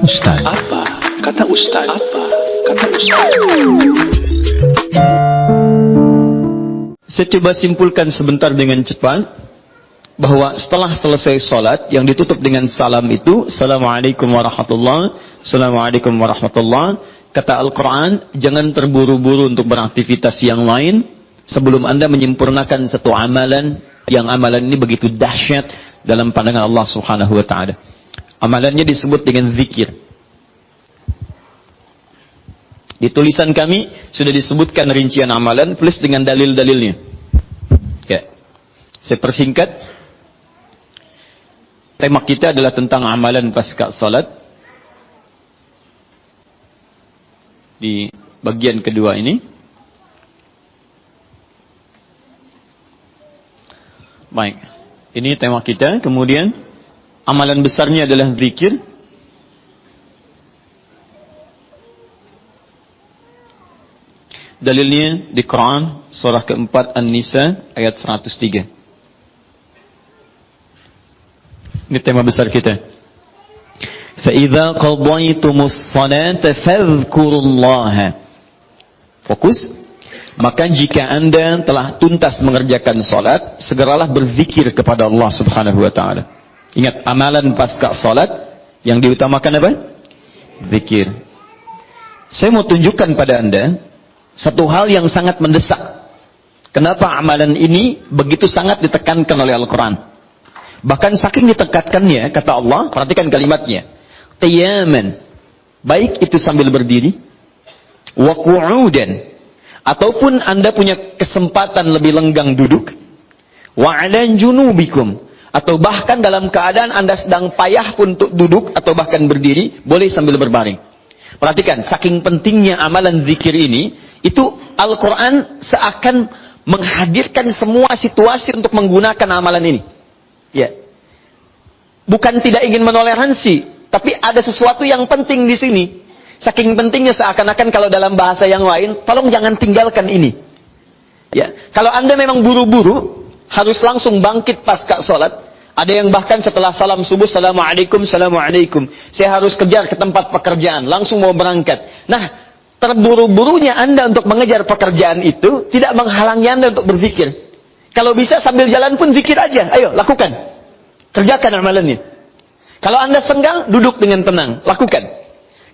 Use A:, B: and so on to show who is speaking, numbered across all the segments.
A: Ustaz?
B: Apa kata Ustaz? Apa kata Ustaz?
C: Saya coba simpulkan sebentar dengan cepat bahwa setelah selesai salat yang ditutup dengan salam itu, Assalamualaikum warahmatullahi, Assalamualaikum warahmatullahi. Kata Al-Quran, jangan terburu-buru untuk beraktivitas yang lain sebelum Anda menyempurnakan satu amalan yang amalan ini begitu dahsyat dalam pandangan Allah Subhanahu wa taala. Amalannya disebut dengan zikir. Di tulisan kami sudah disebutkan rincian amalan plus dengan dalil-dalilnya. Ya. Saya persingkat. Tema kita adalah tentang amalan pasca salat. Di bagian kedua ini. Baik. Ini tema kita. Kemudian amalan besarnya adalah zikir. Dalilnya di Quran surah keempat An-Nisa ayat 103. Ini tema besar kita. فَإِذَا قَضَيْتُمُ الصَّلَاةَ فَاذْكُرُوا اللَّهَ. Fokus. Maka jika Anda telah tuntas mengerjakan salat, segeralah berzikir kepada Allah Subhanahu wa taala. Ingat, amalan pasca salat yang diutamakan apa? Zikir. Saya mau tunjukkan pada Anda satu hal yang sangat mendesak. Kenapa amalan ini begitu sangat ditekankan oleh Al-Quran? Bahkan saking ditekankannya, kata Allah, perhatikan kalimatnya. Qiyaman. Baik itu sambil berdiri. Wa qu'udan. Ataupun Anda punya kesempatan lebih lenggang duduk. Wa 'ala junubikum. Atau bahkan dalam keadaan Anda sedang payah pun untuk duduk atau bahkan berdiri, boleh sambil berbaring. Perhatikan, saking pentingnya amalan zikir ini, itu Al-Quran seakan menghadirkan semua situasi untuk menggunakan amalan ini. Ya. Bukan tidak ingin menoleransi, tapi ada sesuatu yang penting di sini. Saking pentingnya seakan-akan kalau dalam bahasa yang lain, tolong jangan tinggalkan ini. Ya. Kalau Anda memang buru-buru, harus langsung bangkit pasca sholat. Ada yang bahkan setelah salam subuh, Assalamualaikum, Assalamualaikum. Saya harus kejar ke tempat pekerjaan, langsung mau berangkat. Nah, terburu-burunya Anda untuk mengejar pekerjaan itu tidak menghalangi Anda untuk berzikir. Kalau bisa sambil jalan pun zikir aja. Ayo, lakukan. Kerjakan amalannya. Kalau Anda senggang, duduk dengan tenang. Lakukan.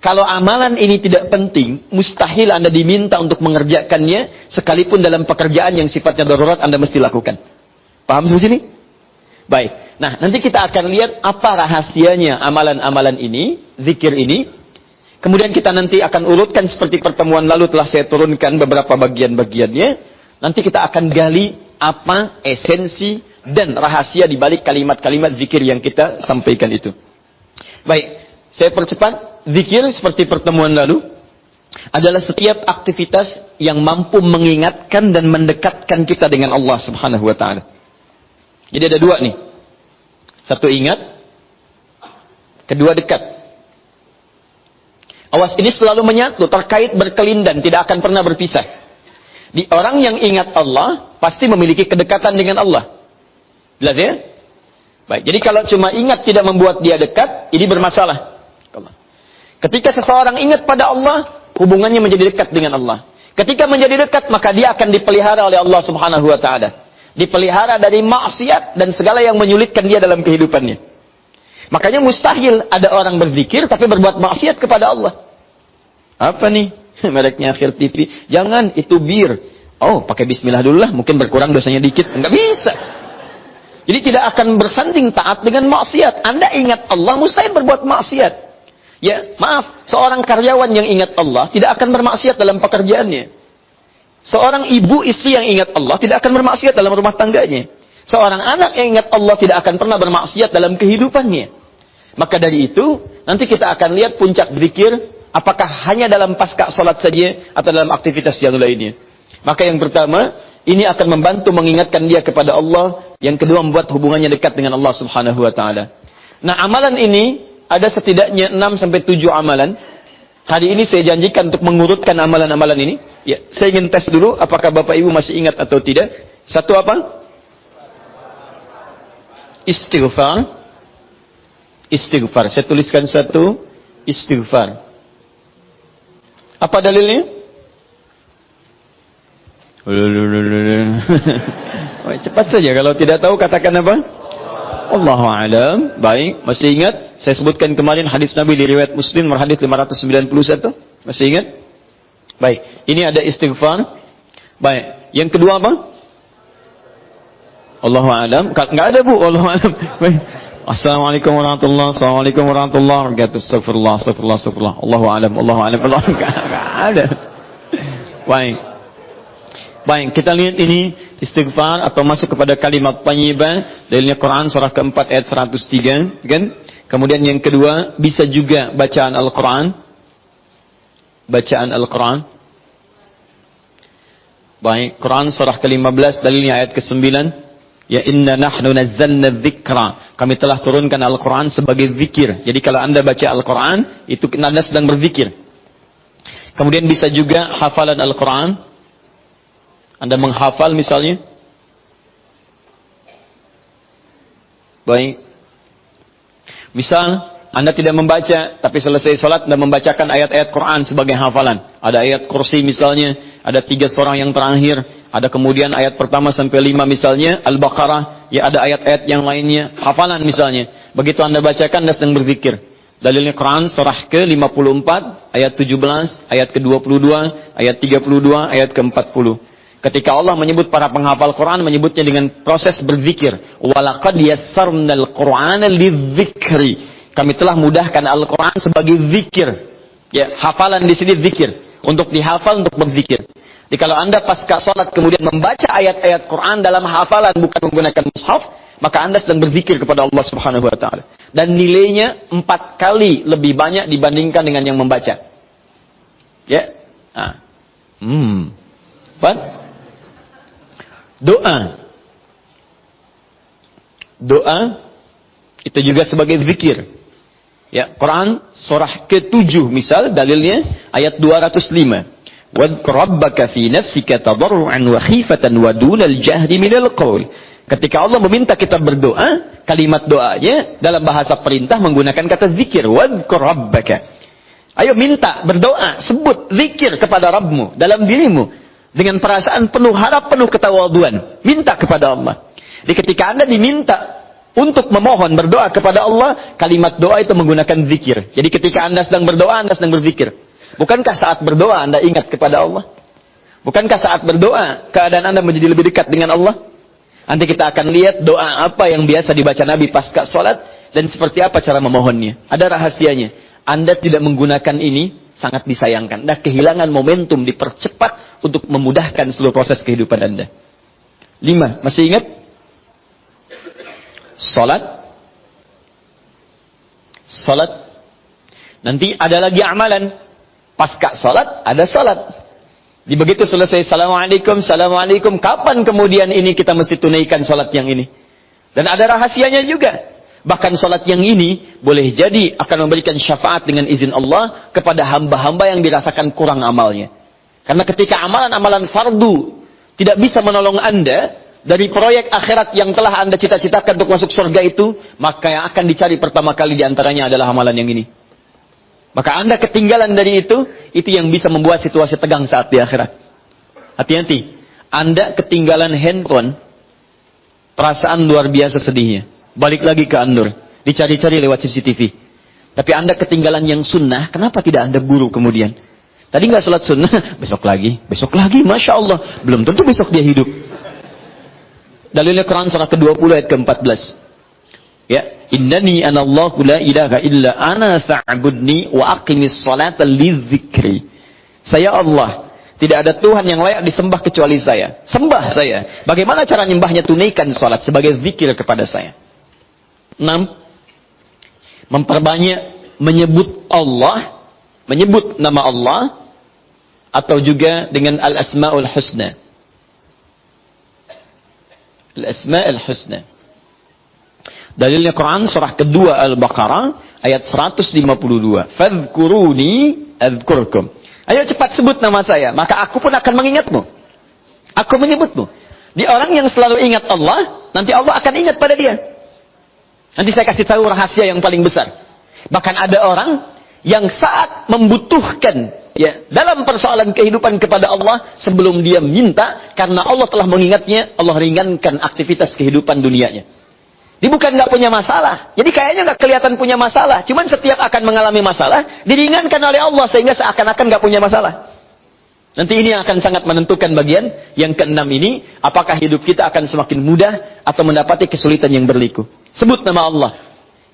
C: Kalau amalan ini tidak penting, mustahil Anda diminta untuk mengerjakannya, sekalipun dalam pekerjaan yang sifatnya darurat Anda mesti lakukan. Paham sampai sini? Baik. Nah, nanti kita akan lihat apa rahasianya amalan-amalan ini, zikir ini. Kemudian kita nanti akan urutkan seperti pertemuan lalu telah saya turunkan beberapa bagian-bagiannya. Nanti kita akan gali apa esensi dan rahasia di balik kalimat-kalimat zikir yang kita sampaikan itu. Baik, saya percepat. Zikir seperti pertemuan lalu adalah setiap aktivitas yang mampu mengingatkan dan mendekatkan kita dengan Allah Subhanahu wa taala. Jadi ada dua nih. Satu ingat, kedua dekat. Awas, ini selalu menyatu, terkait berkelindan, tidak akan pernah berpisah. Di orang yang ingat Allah, pasti memiliki kedekatan dengan Allah. Jelas ya? Baik, jadi kalau cuma ingat tidak membuat dia dekat, ini bermasalah. Ketika seseorang ingat pada Allah, hubungannya menjadi dekat dengan Allah. Ketika menjadi dekat, maka dia akan dipelihara oleh Allah Subhanahu wa taala. Dipelihara dari maksiat dan segala yang menyulitkan dia dalam kehidupannya. Makanya mustahil ada orang berzikir tapi berbuat maksiat kepada Allah. Apa nih? Mereknya Akhir TV. Jangan, itu bir. Oh, pakai bismillah dulu lah, mungkin berkurang dosanya dikit. Enggak bisa. Jadi tidak akan bersanding taat dengan maksiat. Anda ingat Allah, mustahil berbuat maksiat. Ya, maaf, seorang karyawan yang ingat Allah tidak akan bermaksiat dalam pekerjaannya. Seorang ibu istri yang ingat Allah tidak akan bermaksiat dalam rumah tangganya. Seorang anak yang ingat Allah tidak akan pernah bermaksiat dalam kehidupannya. Maka dari itu, nanti kita akan lihat puncak zikir, apakah hanya dalam pasca salat saja atau dalam aktivitas yang lainnya. Maka yang pertama, ini akan membantu mengingatkan dia kepada Allah. Yang kedua, membuat hubungannya dekat dengan Allah Subhanahu wa taala. Nah, amalan ini ada setidaknya 6-7 amalan. Hari ini saya janjikan untuk mengurutkan amalan-amalan ini. Ya, saya ingin tes dulu apakah Bapak Ibu masih ingat atau tidak. Satu apa? Istighfar. Istighfar. Saya tuliskan satu. istighfar. Apa dalilnya? Cepat saja, kalau tidak tahu katakan apa? Allahu a'lam. Baik, masih ingat? Saya sebutkan kemarin hadis Nabi di riwayat Muslim nomor hadis 591. Masih ingat? Baik, ini ada istighfar. Baik, yang kedua apa? Allahu a'lam. Enggak ada, Bu. Allahu a'lam. Baik. Assalamualaikum warahmatullahi wabarakatuh. Assalamualaikum warahmatullahi wabarakatuh. Astagfirullah, astagfirullah, astagfirullah. Allahu a'lam, Allahu a'lam. Enggak ada. Baik. Baik, kita lihat ini istighfar atau masuk kepada kalimat thayyibah. Dalilnya Quran surah keempat ayat 103, kan? Kemudian yang kedua, bisa juga bacaan Al-Quran. Bacaan Al-Quran. Baik, Quran surah ke-15, dalilnya ayat ke-9. Ya inna nahnu nazzalna dzikra. Kami telah turunkan Al-Quran sebagai zikir. Jadi kalau Anda baca Al-Quran, itu Anda sedang berzikir. Kemudian bisa juga hafalan Al-Quran. Anda menghafal misalnya. Baik. Misal Anda tidak membaca, tapi selesai sholat Anda membacakan ayat-ayat Quran sebagai hafalan. Ada ayat kursi misalnya, ada 3 surah yang terakhir, ada kemudian ayat pertama sampai 5 misalnya, Al-Baqarah, ya ada ayat-ayat yang lainnya, hafalan misalnya. Begitu Anda bacakan, Anda sedang berzikir. Dalilnya Quran surah ke-54, ayat 17, ayat ke-22, ayat 32, ayat ke-40. Ketika Allah menyebut para penghafal Quran, menyebutnya dengan proses berzikir. Walaqad yassarnal Qur'ana lidzikri. Kami telah mudahkan Al-Quran sebagai zikir. Ya, hafalan di sini zikir. Untuk dihafal, untuk berzikir. Jadi kalau Anda pasca salat kemudian membaca ayat-ayat Quran dalam hafalan bukan menggunakan mushaf, maka Anda sedang berzikir kepada Allah Subhanahu wa taala. Dan nilainya 4 kali lebih banyak dibandingkan dengan yang membaca. Ya. Nah. Apa? Doa itu juga sebagai zikir. Ya, Quran surah ke-7 misal dalilnya ayat 205. Wadhkur rabbaka fi nafsika tadarruan wa khifatan wa dunal jahri minal qaul. Ketika Allah meminta kita berdoa, kalimat doanya dalam bahasa perintah menggunakan kata zikir. Wadhkur rabbaka. Ayo minta, berdoa, sebut zikir kepada Rabbmu dalam dirimu. Dengan perasaan penuh harap, penuh ketawaduan. Minta kepada Allah. Jadi ketika Anda diminta untuk memohon, berdoa kepada Allah, kalimat doa itu menggunakan zikir. Jadi ketika Anda sedang berdoa, Anda sedang berzikir. Bukankah saat berdoa Anda ingat kepada Allah? Bukankah saat berdoa, keadaan Anda menjadi lebih dekat dengan Allah? Nanti kita akan lihat doa apa yang biasa dibaca Nabi pasca sholat, dan seperti apa cara memohonnya. Ada rahasianya. Anda tidak menggunakan ini, sangat disayangkan. Anda kehilangan momentum, dipercepat untuk memudahkan seluruh proses kehidupan Anda. 5. Masih ingat? Salat. Nanti ada lagi amalan. Pasca salat, ada salat. Di begitu selesai, Assalamualaikum, Assalamualaikum. Kapan kemudian ini kita mesti tunaikan salat yang ini? Dan ada rahasianya juga. Bahkan salat yang ini boleh jadi akan memberikan syafaat dengan izin Allah kepada hamba-hamba yang dirasakan kurang amalnya. Karena ketika amalan-amalan fardu tidak bisa menolong Anda dari proyek akhirat yang telah Anda cita-citakan untuk masuk surga itu, maka yang akan dicari pertama kali diantaranya adalah amalan yang ini. Maka Anda ketinggalan dari itu yang bisa membuat situasi tegang saat di akhirat. Hati-hati. Anda ketinggalan handphone, perasaan luar biasa sedihnya. Balik lagi ke Andur, dicari-cari lewat CCTV. Tapi Anda ketinggalan yang sunnah, kenapa tidak Anda buru kemudian? Tadi nggak sholat sunnah, besok lagi, Masya Allah. Belum tentu besok dia hidup. Dalilnya Quran surah ke-20 ayat ke-14. Ya, innani anallahu la ilaha illa ana fa'budni wa aqimis salata lidzikri. Saya Allah, tidak ada Tuhan yang layak disembah kecuali saya. Sembah saya. Bagaimana cara nyembahnya? Tunaikan salat sebagai zikir kepada saya. 6. Memperbanyak menyebut Allah, menyebut nama Allah, atau juga dengan al-asma'ul husna. Al-asma'ul husna. Dalilnya Quran surah kedua Al-Baqarah ayat 152. Fadhkuruni adzkurkum. Ayo cepat sebut nama saya, maka aku pun akan mengingatmu. Aku menyebutmu. Di orang yang selalu ingat Allah, nanti Allah akan ingat pada dia. Nanti saya kasih tahu rahasia yang paling besar. Bahkan ada orang yang saat membutuhkan ya dalam persoalan kehidupan kepada Allah, sebelum dia minta, karena Allah telah mengingatnya, Allah ringankan aktivitas kehidupan dunianya. Dia bukan nggak punya masalah, jadi kayaknya nggak kelihatan punya masalah, cuman setiap akan mengalami masalah diringankan oleh Allah sehingga seakan-akan nggak punya masalah. Nanti ini akan sangat menentukan bagian yang keenam ini, apakah hidup kita akan semakin mudah atau mendapati kesulitan yang berliku. Sebut nama Allah.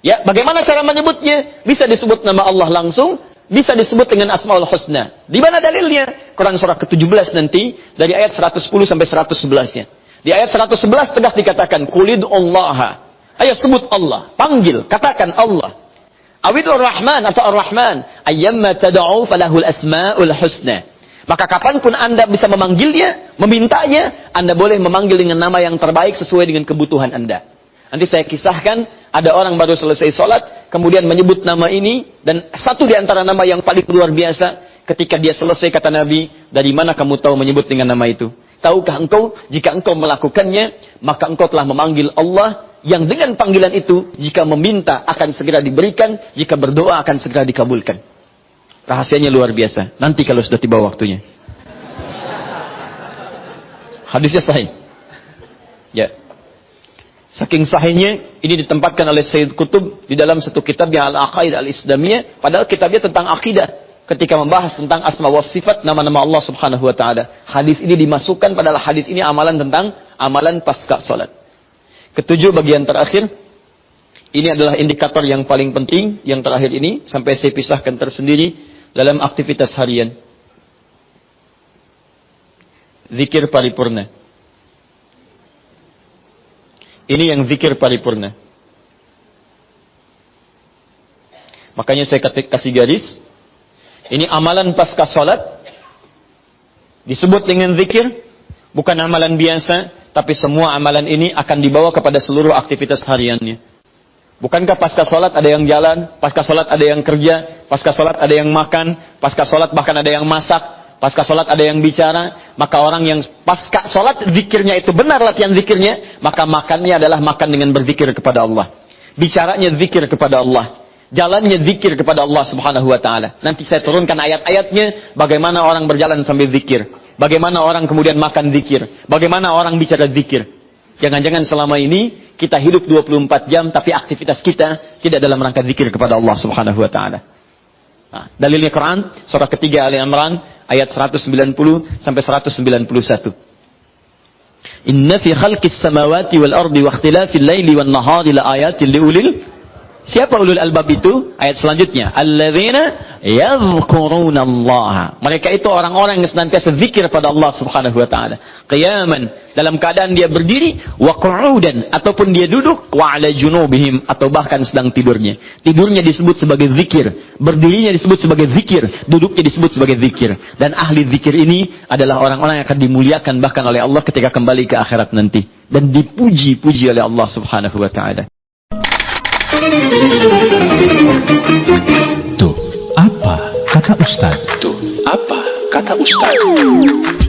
C: Ya, bagaimana cara menyebutnya? Bisa disebut nama Allah langsung, bisa disebut dengan Asmaul Husna. Di mana dalilnya? Quran surah ke-17 nanti dari ayat 110 sampai 111-nya. Di ayat 111 tegas dikatakan, "Qulidullaha." Ayo sebut Allah, panggil, katakan Allah. Awidur Rahman atau Ar-Rahman, ayyamma tad'u falahul asmaul husna. Maka kapanpun Anda bisa memanggilnya, memintanya, Anda boleh memanggil dengan nama yang terbaik sesuai dengan kebutuhan Anda. Nanti saya kisahkan, ada orang baru selesai sholat, kemudian menyebut nama ini, dan satu di antara nama yang paling luar biasa, ketika dia selesai kata Nabi, dari mana kamu tahu menyebut dengan nama itu? Tahukah engkau, jika engkau melakukannya, maka engkau telah memanggil Allah, yang dengan panggilan itu, jika meminta akan segera diberikan, jika berdoa akan segera dikabulkan. Rahasianya luar biasa. Nanti kalau sudah tiba waktunya. Hadisnya sahih. Ya. Saking sahihnya, ini ditempatkan oleh Sayyid Qutb di dalam satu kitab yang Al-Aqaid Al-Islamiyah. Padahal kitabnya tentang akidah. Ketika membahas tentang asma wa sifat, nama-nama Allah subhanahu wa ta'ala. Hadis ini dimasukkan, padahal hadis ini amalan tentang amalan pasca salat. Ketujuh, bagian terakhir. Ini adalah indikator yang paling penting, yang terakhir ini. Sampai saya pisahkan tersendiri. Dalam aktivitas harian. Zikir paripurna. Ini yang zikir paripurna. Makanya saya kasih garis. Ini amalan pasca salat. Disebut dengan zikir. Bukan amalan biasa. Tapi semua amalan ini akan dibawa kepada seluruh aktivitas hariannya. Bukankah pasca sholat ada yang jalan, pasca sholat ada yang kerja, pasca sholat ada yang makan, pasca sholat bahkan ada yang masak, pasca sholat ada yang bicara. Maka orang yang pasca sholat zikirnya itu benar latihan zikirnya, maka makannya adalah makan dengan berzikir kepada Allah. Bicaranya zikir kepada Allah. Jalannya zikir kepada Allah subhanahu wa ta'ala. Nanti saya turunkan ayat-ayatnya, bagaimana orang berjalan sambil zikir. Bagaimana orang kemudian makan zikir. Bagaimana orang bicara zikir. Jangan-jangan selama ini kita hidup 24 jam tapi aktivitas kita tidak dalam rangka zikir kepada Allah subhanahu wa ta'ala. Nah, dalilnya Quran, surah ketiga Ali Imran, ayat 190 sampai 191. Inna fi khalqis samawati wal ardi wa ikhtilafil laili wan nahari la ayatin liulil. Siapa ulul albab itu? Ayat selanjutnya. Alladzina yadhkurunallaha. Mereka itu orang-orang yang senantiasa zikir pada Allah subhanahu wa ta'ala. Qiyaman. Dalam keadaan dia berdiri. Wa qu'udan. Ataupun dia duduk. Wa ala junubihim. Atau bahkan sedang tidurnya. Tidurnya disebut sebagai zikir. Berdirinya disebut sebagai zikir. Duduknya disebut sebagai zikir. Dan ahli zikir ini adalah orang-orang yang akan dimuliakan bahkan oleh Allah ketika kembali ke akhirat nanti. Dan dipuji-puji oleh Allah subhanahu wa ta'ala.
A: Tuh, apa kata Ustadz?
B: Tuh, apa kata Ustaz?